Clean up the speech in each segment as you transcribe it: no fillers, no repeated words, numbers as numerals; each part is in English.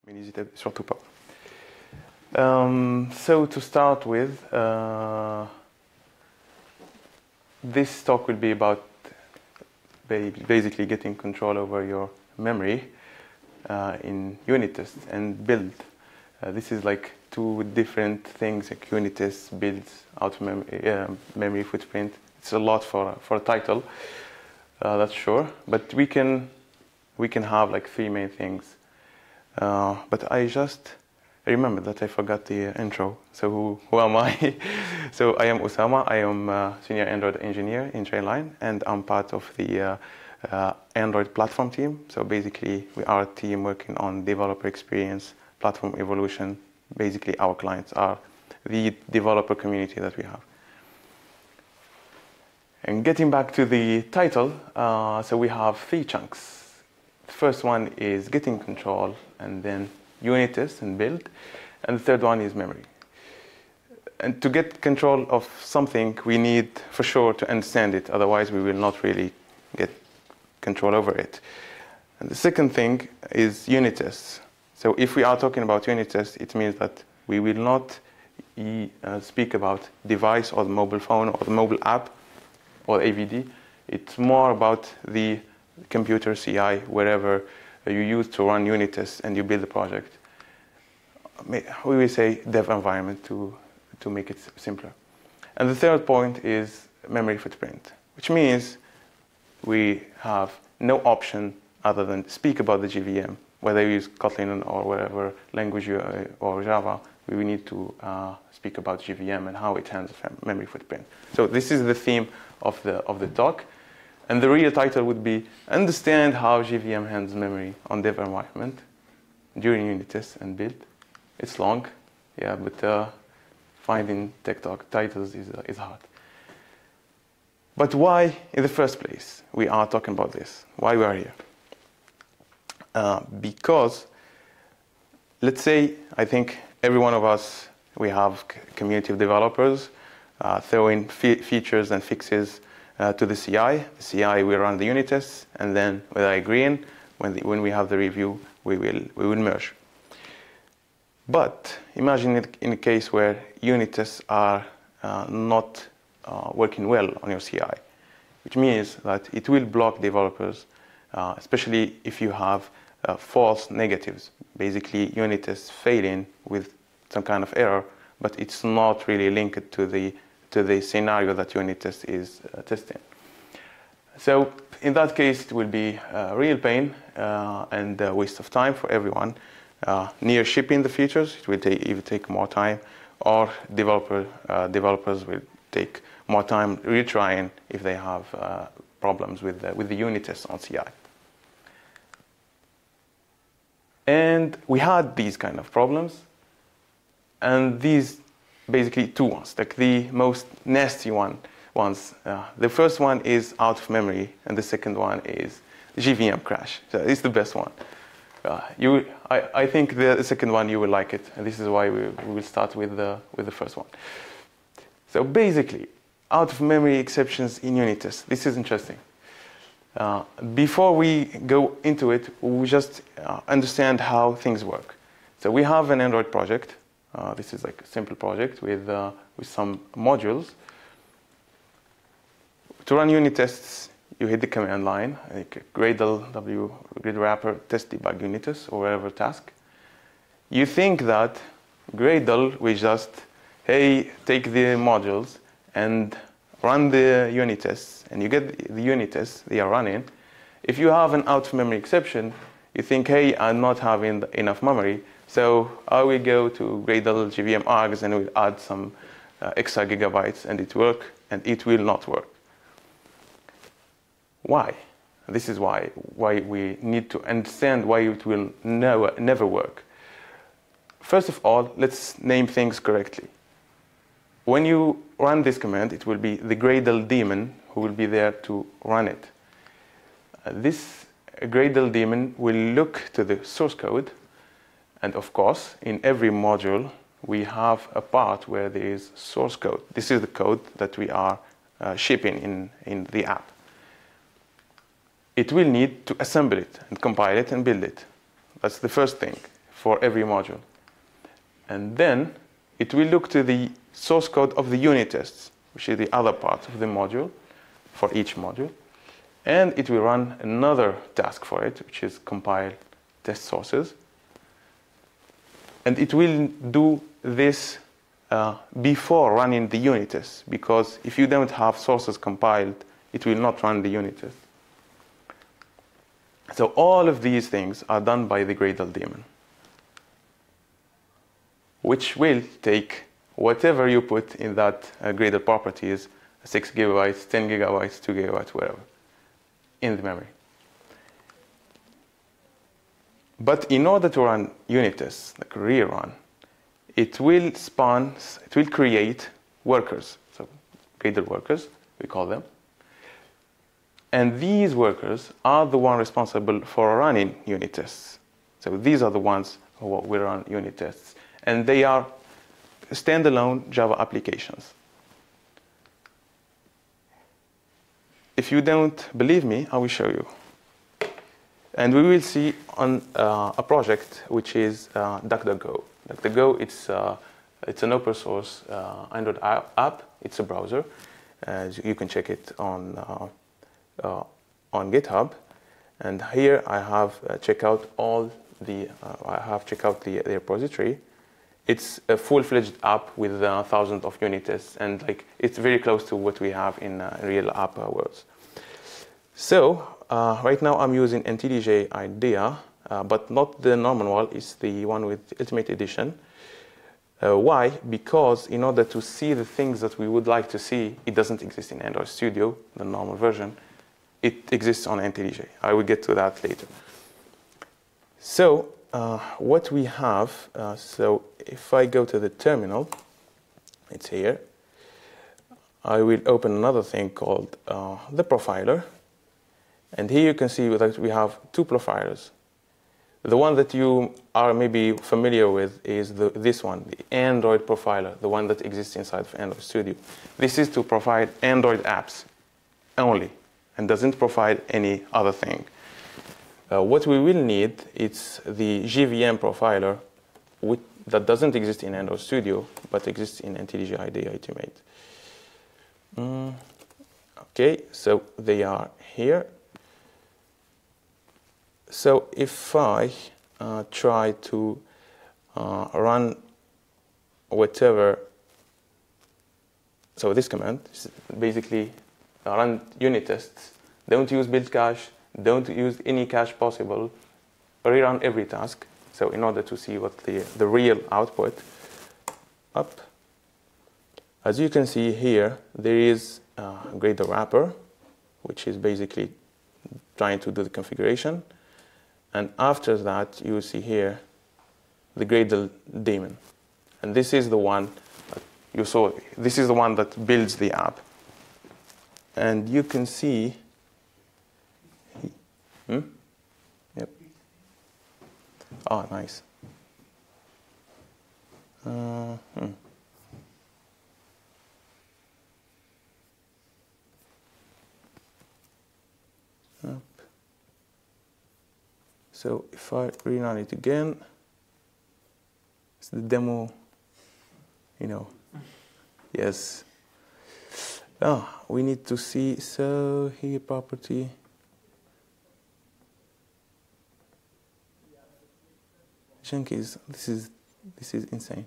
Mais n'hésitez surtout pas. So to start with, this talk will be about basically getting control over your memory in unit tests and build. This is like two different things, like unit tests, builds, out memory footprint. It's a lot for a title, that's sure. But we can have like three main things. But I remember that I forgot the intro. So who am I? So I am Oussama. I am a senior Android engineer in Trainline, and I'm part of the Android platform team. So basically, we are a team working on developer experience, platform evolution. Basically, our clients are the developer community that we have. And getting back to the title, so we have three chunks. The first one is getting control, and then unit test and build, and the third one is memory. And to get control of something, we need for sure to understand it, otherwise we will not really get control over it. And the second thing is unit tests. So if we are talking about unit tests, it means that we will not speak about device or the mobile phone or the mobile app or AVD. It's more about the computer CI, wherever you use to run unit tests and you build a project. We will say dev environment to make it simpler. And the third point is memory footprint, which means we have no option other than speak about the JVM, whether you use Kotlin or whatever language or Java. We need to speak about JVM and how it handles memory footprint. So this is the theme of the talk. And the real title would be understand how JVM handles memory on dev environment during unit tests and build. It's long, yeah, but finding tech talk titles is hard. But why, in the first place, we are talking about this? Why we are here? Because, let's say, I think every one of us, we have community of developers throwing features and fixes to the CI. The CI will run the unit tests, and then with agreeing, when we have the review, we will merge. But imagine it in a case where unit tests are not working well on your CI, which means that it will block developers, especially if you have false negatives. Basically, unit tests failing with some kind of error, but it's not really linked to the scenario that unit test is testing. So in that case, it will be a real pain and a waste of time for everyone. Near shipping the features, it will either take more time, or developers will take more time retrying if they have problems with the unit tests on CI. And we had these kind of problems, and these basically two ones, like the most nasty ones. The first one is out of memory, and the second one is JVM crash. So it's the best one. I think the second one you will like it, and this is why we will start with the first one. So basically, out of memory exceptions in unit tests. This is interesting. Before we go into it, we just understand how things work. So we have an Android project. This is like a simple project with some modules. To run unit tests, you hit the command line, like Gradle, grid wrapper, test debug unit tests, or whatever task. You think that Gradle will just, hey, take the modules and run the unit tests, and you get the unit tests they are running. If you have an out of memory exception, you think, hey, I'm not having enough memory, so I will go to Gradle JVM args and will add some extra gigabytes, and it work, and it will not work. Why? This is why we need to understand why it will never work. First of all, let's name things correctly. When you run this command, it will be the Gradle daemon who will be there to run it. This Gradle daemon will look to the source code, and of course, in every module, we have a part where there is source code. This is the code that we are shipping in the app. It will need to assemble it and compile it and build it. That's the first thing. for every module. And then it will look to the source code of the unit tests, which is the other part of the module for each module. And it will run another task for it, which is compile test sources. And it will do this before running the unit tests, because if you don't have sources compiled, it will not run the unit test. So all of these things are done by the Gradle daemon, which will take whatever you put in that Gradle properties, 6 gigabytes, 10 gigabytes, 2 gigabytes, whatever, in the memory. But in order to run unit tests, like rerun, it will create workers, so Gradle workers, we call them. And these workers are the ones responsible for running unit tests. So these are the ones who will run unit tests. And they are standalone Java applications. If you don't believe me, I will show you. And we will see on a project which is DuckDuckGo. DuckDuckGo, it's an open source Android app. It's a browser. You can check it on GitHub. And here I have checked out the repository. It's a full-fledged app with thousands of unit tests, and it's very close to what we have in real app worlds. So right now I'm using IntelliJ IDEA, but not the normal one. It's the one with Ultimate Edition. Why? Because in order to see the things that we would like to see, it doesn't exist in Android Studio, the normal version. It exists on IntelliJ. I will get to that later. So what we have, so if I go to the terminal, it's here. I will open another thing called the profiler. And here you can see that we have two profilers. The one that you are maybe familiar with is this one, the Android profiler, the one that exists inside of Android Studio. This is to provide Android apps only, and doesn't provide any other thing. What we will need is the JVM profiler, that doesn't exist in Android Studio, but exists in IntelliJ IDEA Ultimate. Okay, so they are here. So if I try to run whatever, so this command is basically run unit tests. Don't use build cache. Don't use any cache possible. Rerun every task. So in order to see what the real output up. As you can see here, there is a Gradle wrapper, which is basically trying to do the configuration. And after that, you will see here the Gradle daemon. And this is the one that you saw. This is the one that builds the app. And you can see, Yep. Oh, nice. Up. So if I rerun it again, it's the demo, yes. We need to see, so here property. Junkies, this is insane.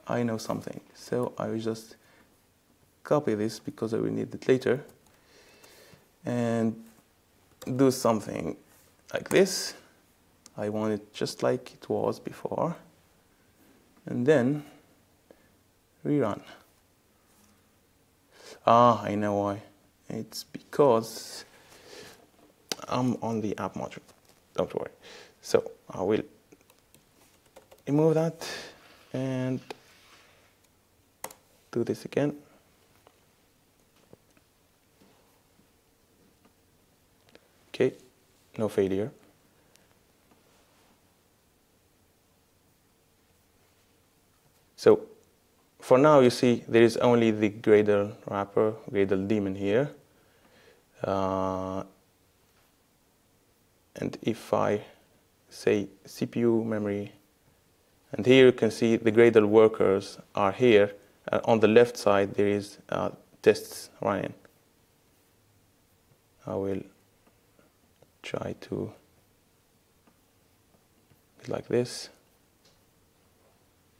I know something, so I will just copy this because I will need it later and do something like this. I want it just like it was before, and then rerun. I know why. It's because I'm on the app module. Don't worry. So I will remove that and do this again. Okay, no failure. So for now, you see there is only the Gradle wrapper, Gradle daemon here. And if I say CPU memory, and here you can see the Gradle workers are here. On the left side there is tests running. I will try to like this.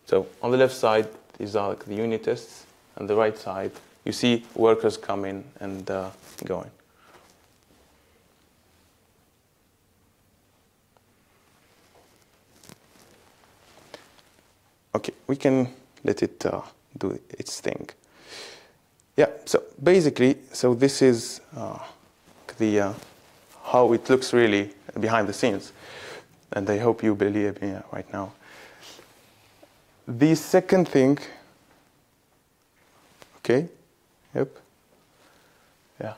So on the left side, these are the unit tests, and the right side, you see workers come in and going. Okay, we can let it do its thing. Yeah, so basically, so this is the how it looks really behind the scenes. And I hope you believe me right now. The second thing, okay, yep, yeah,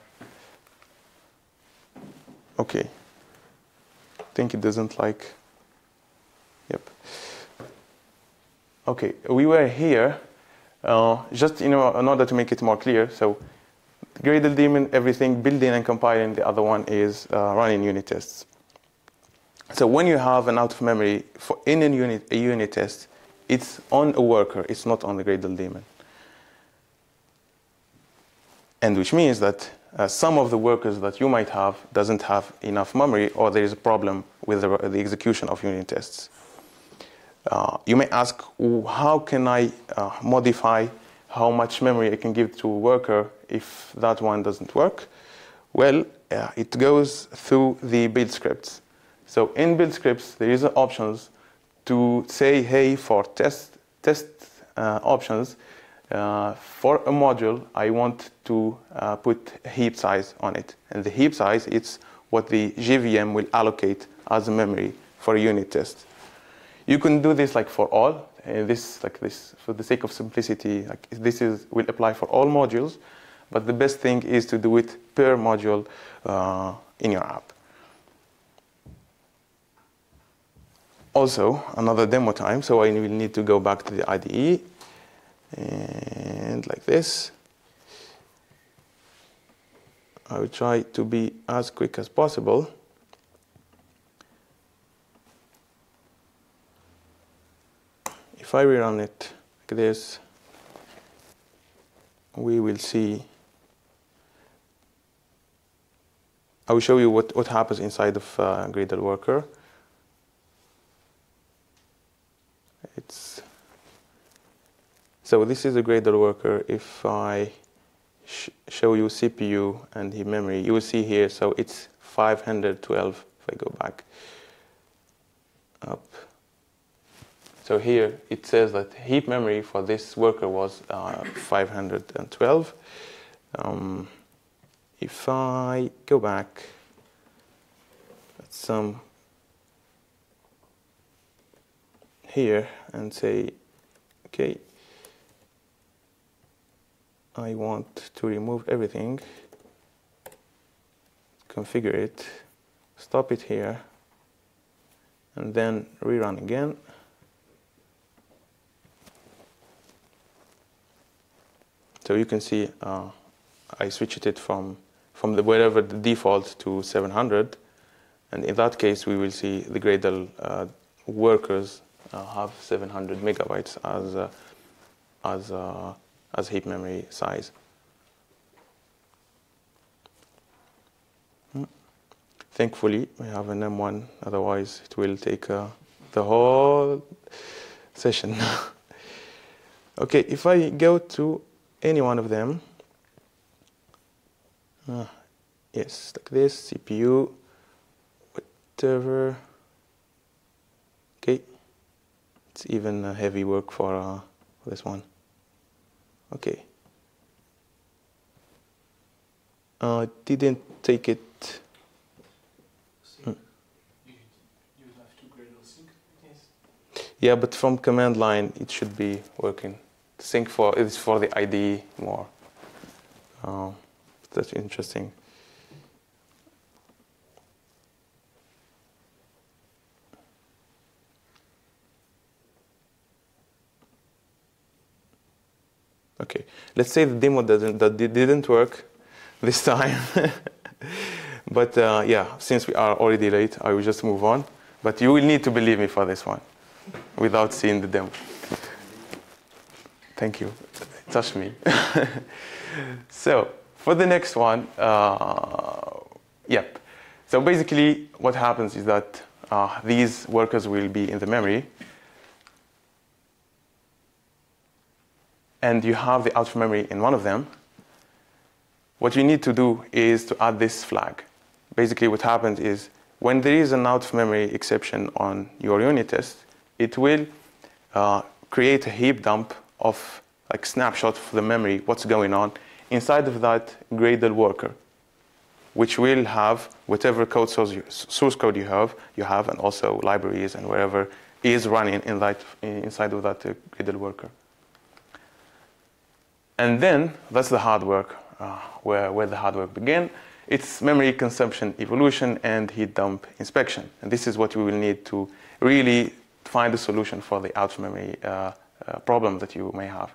okay, I think it doesn't like, yep. Okay, we were here, just in order to make it more clear, so Gradle daemon, everything, building and compiling, the other one is running unit tests. So when you have an out of memory for in a unit test, it's on a worker, it's not on the Gradle daemon. And which means that some of the workers that you might have doesn't have enough memory, or there is a problem with the execution of unit tests. You may ask, how can I modify how much memory I can give to a worker if that one doesn't work? Well, it goes through the build scripts. So in build scripts, there is options to say, hey, for test options, for a module, I want to put a heap size on it. And the heap size, it's what the JVM will allocate as a memory for a unit test. You can do this like for all. This for the sake of simplicity, like this will apply for all modules. But the best thing is to do it per module in your app. Also, another demo time, so I will need to go back to the IDE, and like this. I will try to be as quick as possible. If I rerun it like this, we will see. I will show you what happens inside of Gradle worker. So this is a Gradle worker. If I show you CPU and the memory, you will see here, so it's 512 if I go back up. So here it says that heap memory for this worker was 512. If I go back at some here and say, okay, I want to remove everything, configure it, stop it here, and then rerun again. So you can see I switched it from wherever the default to 700, and in that case we will see the Gradle workers have 700 megabytes as heap memory size. Thankfully, we have an M1, otherwise it will take the whole session. Okay, if I go to any one of them, yes, like this, CPU, whatever. Okay, it's even heavy work for this one. Okay. Didn't take it. You have to Gradle sync, yes? Yeah, but from command line it should be working. Sync is for the IDE more. That's interesting. Okay, let's say the demo didn't work this time. But yeah, since we are already late, I will just move on. But you will need to believe me for this one without seeing the demo. Thank you. Touch me. So for the next one, yep. So basically what happens is that these workers will be in the memory. And you have the out of memory in one of them. What you need to do is to add this flag. Basically what happens is when there is an out of memory exception on your unit test, it will create a heap dump of like snapshot for the memory, what's going on inside of that Gradle worker, which will have whatever code source code you have, and also libraries and wherever is running in that, inside of that Gradle worker. And then that's the hard work, where the hard work begins. It's memory consumption evolution and heap dump inspection. And this is what we will need to really find a solution for the out of memory problem that you may have.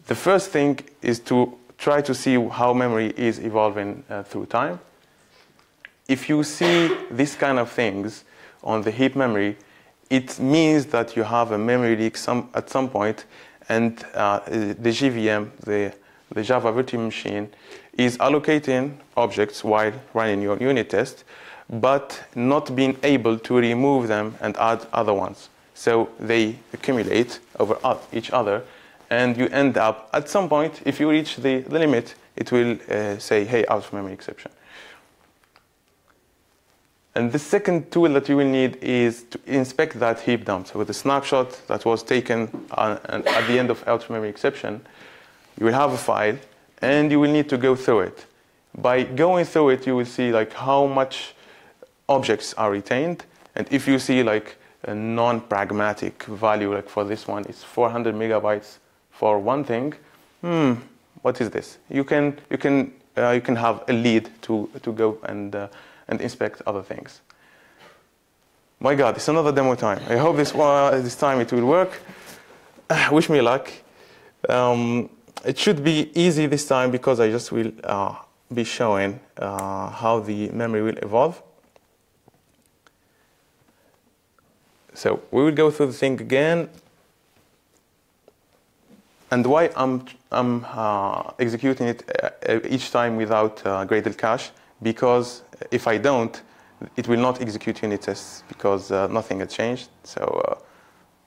The first thing is to try to see how memory is evolving through time. If you see these kind of things on the heap memory, it means that you have a memory leak at some point, and the JVM, the Java virtual machine, is allocating objects while running your unit test, but not being able to remove them and add other ones. So they accumulate over each other, and you end up, at some point, if you reach the limit, it will say, hey, out of memory exception. And the second tool that you will need is to inspect that heap dump. So with the snapshot that was taken at the end of out of memory exception, you will have a file, and you will need to go through it. By going through it, you will see like how much objects are retained, and if you see like a non-pragmatic value, like for this one, it's 400 megabytes for one thing. What is this? You can have a lead to go and inspect other things. My God, it's another demo time. I hope this time it will work. Wish me luck. It should be easy this time because I just will be showing how the memory will evolve. So we will go through the thing again. And why I'm executing it each time without Gradle cache? Because if I don't, it will not execute unit tests because nothing has changed. So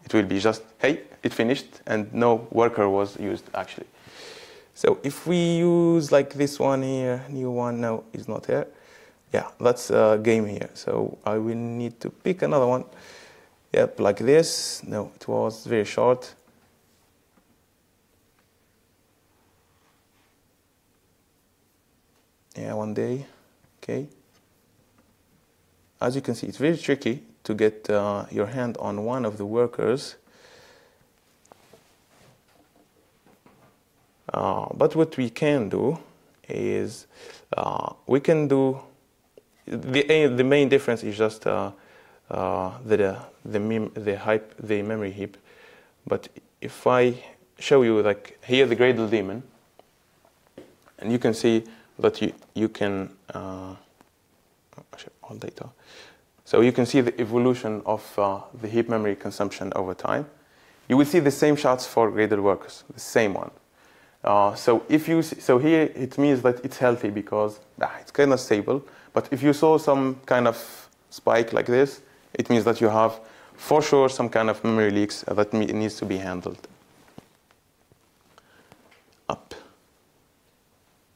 it will be just, hey, it finished, and no worker was used actually. So if we use like this one here, new one, no, it's not here. Yeah, that's a game here. So I will need to pick another one. Yep, like this. No, it was very short. Yeah, one day. Okay. As you can see, it's very tricky to get your hand on one of the workers. But what we can do is we can do the main difference is just the memory heap. But if I show you like here the Gradle daemon, and you can see that you can all data. So you can see the evolution of the heap memory consumption over time. You will see the same charts for Gradle workers, the same one. So if you so here it means that it's healthy because it's kind of stable. But if you saw some kind of spike like this, it means that you have for sure some kind of memory leaks that needs to be handled. Up.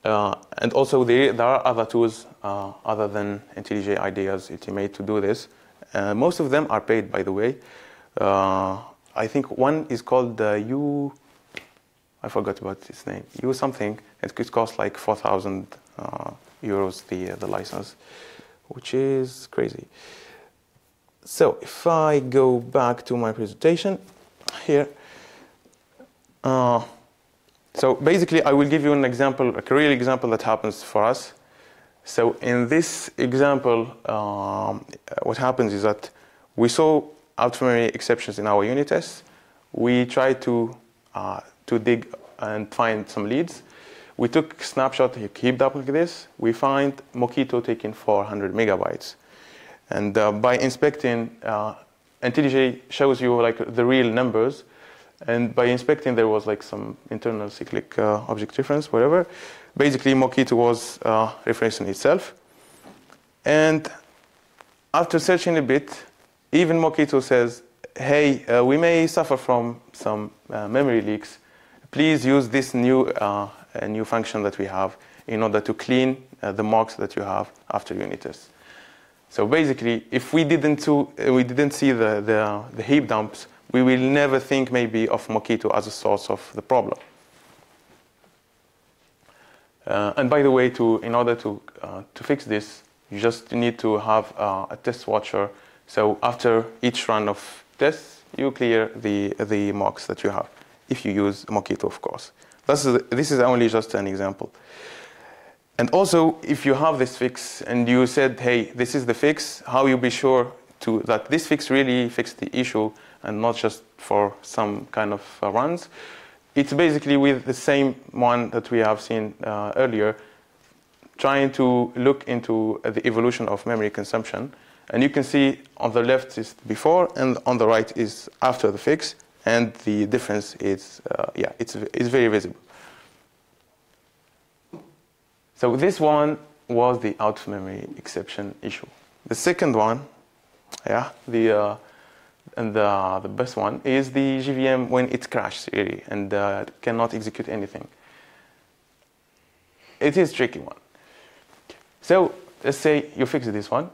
And also there are other tools other than IntelliJ IDEA's Ultimate to do this. Most of them are paid, by the way. I think one is called I forgot about its name. Something. It could cost like 4,000 euros the license, which is crazy. So if I go back to my presentation here. So basically, I will give you an example, a real example that happens for us. So in this example, what happens is that we saw out of memory exceptions in our unit tests. We tried to dig and find some leads. We took a snapshot, heaped up like this. We find Mockito taking 400 megabytes. And by inspecting, IntelliJ shows you like the real numbers. And by inspecting, there was like some internal cyclic object reference, whatever. Basically, Mockito was referencing itself. And after searching a bit, even Mockito says, hey, we may suffer from some memory leaks. Please use this new function that we have in order to clean the mocks that you have after unit tests. So basically, if we didn't see the heap dumps, we will never think maybe of Mockito as a source of the problem. And by the way, in order to fix this, you just need to have a test watcher. So after each run of tests, you clear the mocks that you have, if you use Mockito, of course. This is only just an example. And also, if you have this fix and you said, hey, this is the fix, how you be sure that this fix really fixed the issue and not just for some kind of runs? It's basically with the same one that we have seen earlier, trying to look into the evolution of memory consumption. And you can see on the left is before and on the right is after the fix. And the difference is, it's very visible. So this one was the out of memory exception issue. The second one, the best one is the JVM when it crashes really and cannot execute anything. It is a tricky one. So let's say you fix this one,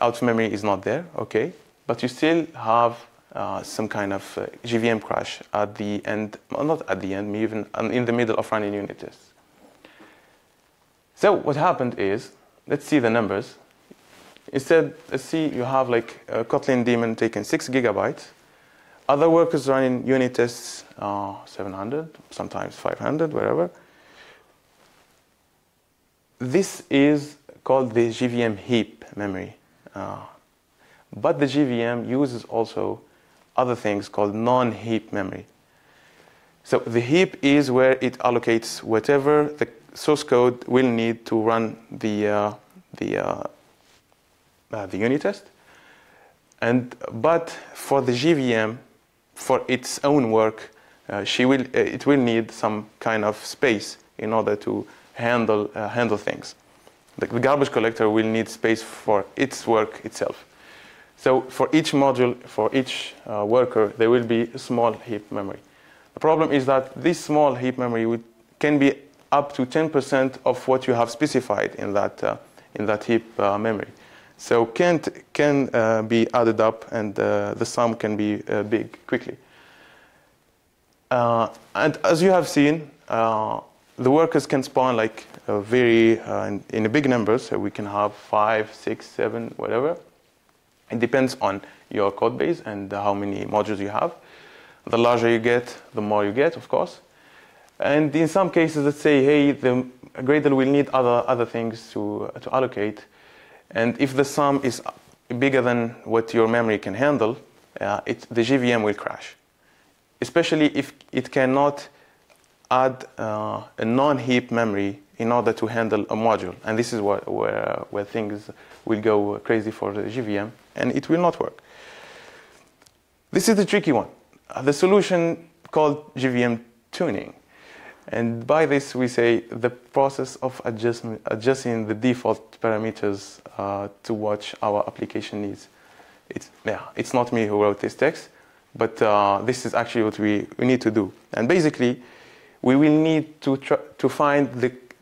out of memory is not there, okay, but you still have some kind of JVM crash at the end, well, not at the end, even in the middle of running unit tests. So what happened is, let's see the numbers. Instead, let's see you have like a Kotlin daemon taking 6 gigabytes. Other workers running unit tests 700, sometimes 500, whatever. This is called the JVM heap memory. But the JVM uses also other things called non-heap memory. So the heap is where it allocates whatever the source code will need to run the unit test. But for the JVM, for its own work, it will need some kind of space in order to handle things. The garbage collector will need space for its work itself. So for each module, for each worker, there will be a small heap memory. The problem is that this small heap memory can be up to 10% of what you have specified in that heap memory. So can be added up, and the sum can be big quickly. And as you have seen, the workers can spawn like in a big numbers. So we can have 5, 6, 7, whatever. It depends on your code base and how many modules you have. The larger you get, the more you get, of course. And in some cases, let's say, hey, the Gradle will need other things to allocate. And if the sum is bigger than what your memory can handle, the JVM will crash. Especially if it cannot add a non-heap memory in order to handle a module. And this is where things will go crazy for the JVM, and it will not work. This is the tricky one. The solution called JVM tuning. And by this, we say the process of adjusting the default parameters to what our application needs. It's not me who wrote this text, but this is actually what we need to do. And basically, we will need to find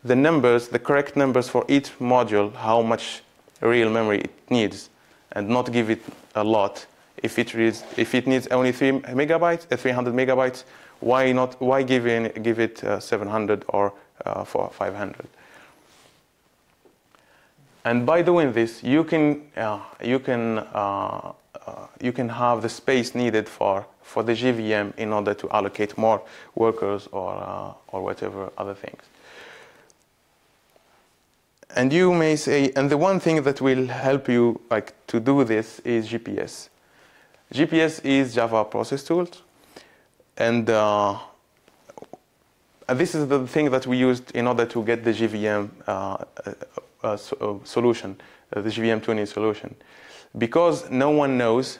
the numbers, the correct numbers for each module, how much real memory it needs, and not give it a lot. If it needs only 300 megabytes, why give it 700 or 500? And by doing this, you can have the space needed for the JVM in order to allocate more workers or whatever other things. And you may say, and the one thing that will help you to do this is GPS. GPS is Java Process Tools. And this is the thing that we used in order to get the JVM solution, the JVM tuning solution. because no one knows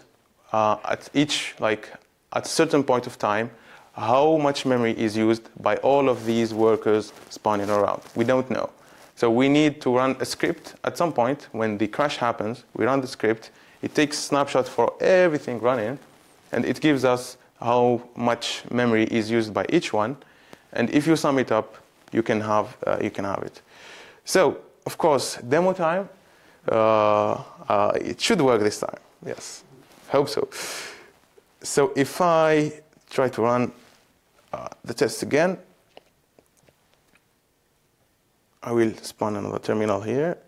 at a certain point of time how much memory is used by all of these workers spawning around. We don't know. So we need to run a script at some point. When the crash happens, we run the script. It takes snapshots for everything running, and it gives us how much memory is used by each one. And if you sum it up, you can have it. So, of course, demo time. It should work this time. Yes, hope so. So if I try to run the test again, I will spawn another terminal here.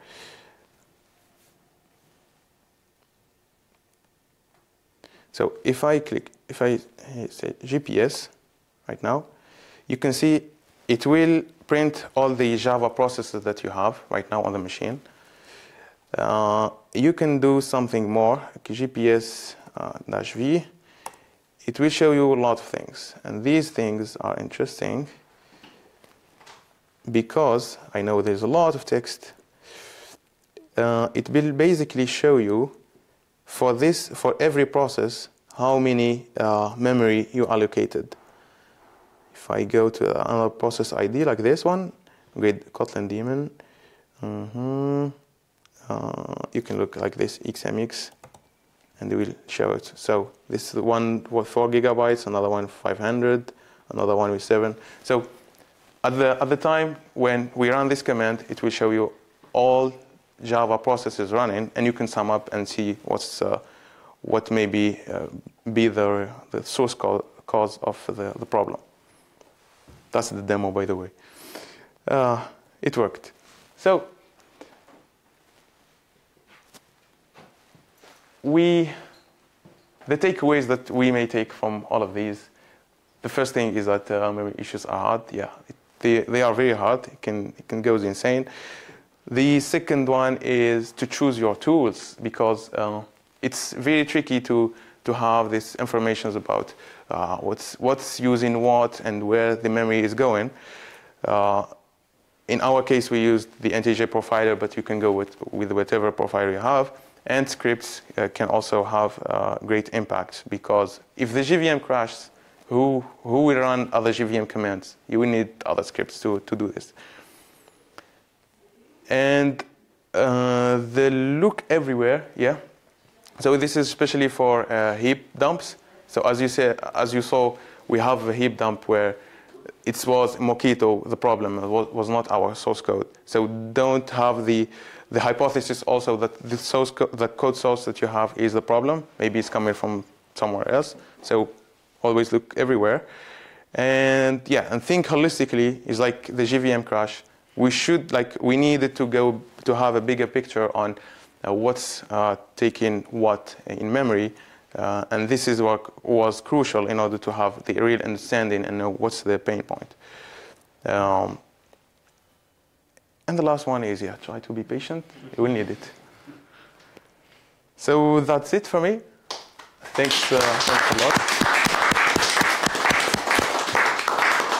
So if I say GPS right now, you can see it will print all the Java processes that you have right now on the machine. You can do something more, GPS-V. It will show you a lot of things. And these things are interesting because I know there's a lot of text. It will basically show you for every process how many memory you allocated. If I go to another process ID like this one, with Kotlin daemon, you can look like this, XMX, and it will show it. So this is one with 4 gigabytes, another one 500, another one with 7. So at the time when we run this command, it will show you all Java processes running, and you can sum up and see what may be the source cause of the problem. That's the demo, by the way. It worked. So the takeaways that we may take from all of these, the first thing is that memory issues are hard. Yeah, they are very hard. It can go insane. The second one is to choose your tools, because it's very tricky to have these information about what's using what and where the memory is going. In our case, we used the NTJ profiler, but you can go with whatever profiler you have. And scripts can also have great impact, because if the JVM crashes, who will run other JVM commands? You will need other scripts to do this. And the look everywhere, yeah. So this is especially for heap dumps. So as you saw, we have a heap dump where it was Mockito the problem. It was not our source code. So don't have the hypothesis also that the code source that you have is the problem. Maybe it's coming from somewhere else. So always look everywhere. And yeah, and think holistically. Is like the JVM crash. We needed to have a bigger picture on what's taking what in memory. And this is what was crucial in order to have the real understanding and know what's the pain point. And the last one is, try to be patient. You will need it. So that's it for me. Thanks a lot.